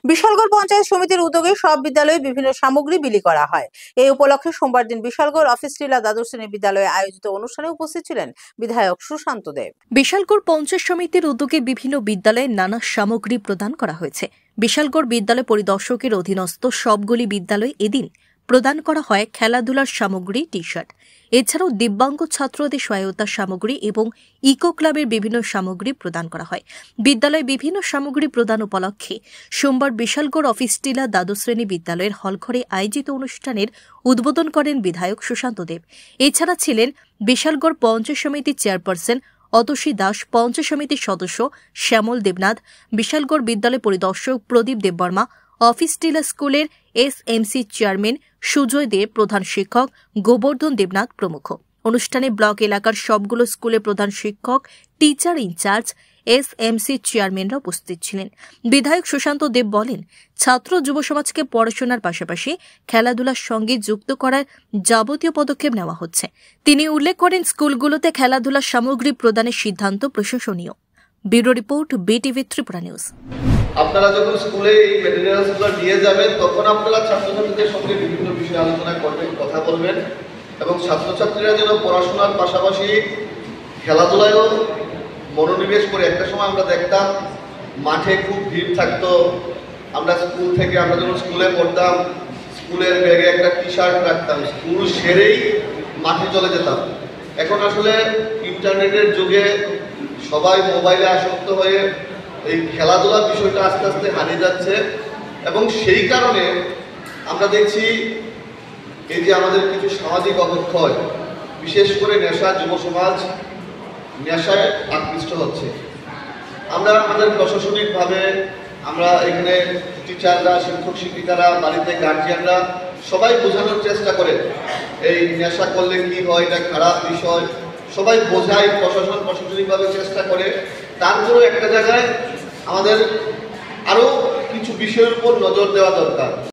বিশালগড় পঞ্চায়েত সমিতির উদ্যোগে সব বিদ্যালয়ে বিভিন্ন সামগ্রী বিলি করা হয়। এই উপলক্ষে সোমবার দিন বিশালগড় অফিস টিলা দ্বাদশ শ্রেণী বিদ্যালয়ে আয়োজিত অনুষ্ঠানে উপস্থিত ছিলেন বিধায়ক সুশান্ত দেব। বিশালগড় পঞ্চায়েত সমিতির উদ্যোগে বিভিন্ন বিদ্যালয়ে নানা সামগ্রী প্রদান করা হয়েছে। বিশালগড় বিদ্যালয় পরিদর্শকের অধীনস্থ সবগুলি বিদ্যালয়ে এদিন প্রদান করা হয় খেলাধুলার সামগ্রী, টি শার্ট। এছাড়াও দিব্যাঙ্গ ছাত্রদের সহায়তা সামগ্রী এবং ইকো ক্লাবের বিভিন্ন সামগ্রী প্রদান করা হয়। বিদ্যালয়ে বিভিন্ন সামগ্রী প্রদান উপলক্ষে সোমবার বিশালগড় অফিস টিলা দ্বাদশ শ্রেণী বিদ্যালয়ের হলঘরে আয়োজিত অনুষ্ঠানের উদ্বোধন করেন বিধায়ক সুশান্ত দেব। এছাড়া ছিলেন বিশালগড় পঞ্চায়েত সমিতির চেয়ারপারসন অতসী দাস, পঞ্চায়েত সমিতির সদস্য শ্যামল দেবনাথ, বিশালগড় বিদ্যালয় পরিদর্শক প্রদীপ দেববর্মা, অফিস টিলা স্কুলের এসএমসি চেয়ারম্যান সুজয় দেব, প্রধান শিক্ষক গোবর্ধন দেবনাথ প্রমুখ। অনুষ্ঠানে ব্লক এলাকার সবগুলো স্কুলের প্রধান শিক্ষক, টিচার ইনচার্জ, এসএমসি চেয়ারম্যানরা উপস্থিত ছিলেন। বিধায়ক সুশান্ত দেব বলেন, ছাত্র যুব সমাজকে পড়াশোনার পাশাপাশি খেলাধুলার সঙ্গে যুক্ত করার যাবতীয় পদক্ষেপ নেওয়া হচ্ছে। তিনি উল্লেখ করেন, স্কুলগুলোতে খেলাধুলার সামগ্রী প্রদানের সিদ্ধান্ত প্রশংসনীয়। Bureau report, BTV Tripura news. আপনারা যখন স্কুলে এই ম্যাটেরিয়ালসগুলো নিয়ে যাবেন তখন আপনারা ছাত্রছাত্রীদের সঙ্গে বিভিন্ন বিষয়ে আলোচনা করবেন, কথা বলবেন এবং ছাত্রছাত্রীরা যেন পড়াশোনার পাশাপাশি খেলাধুলায়ও মনোনিবেশ করে। একটা সময় আমরা দেখতাম মাঠে খুব ভিড় থাকতো, আমরা স্কুল থেকে আমরা যখন স্কুলে পড়তাম স্কুলের ব্যাগে একটা টি শার্ট রাখতাম, স্কুল সেরেই মাঠে চলে যেতাম। এখন আসলে ইন্টারনেটের যুগে সবাই মোবাইলে আসক্ত হয়ে এই খেলাধুলার বিষয়টা আস্তে আস্তে হারিয়ে যাচ্ছে এবং সেই কারণে আমরা দেখছি এই যে আমাদের কিছু সামাজিক অবক্ষয়, বিশেষ করে নেশা, যুব সমাজ নেশায় আকৃষ্ট হচ্ছে। আমরা আমাদের প্রশাসনিকভাবে আমরা এখানে টিচাররা, শিক্ষক শিক্ষিকারা, বাড়িতে গার্জিয়ানরা সবাই বোঝানোর চেষ্টা করে এই নেশা করলে কি হয়, এটা খারাপ বিষয়, সবাই বোঝায়, প্রশাসনিকভাবে চেষ্টা করে। তারপরেও একটা জায়গায় আমাদের আরও কিছু বিষয়ের উপর নজর দেওয়া দরকার।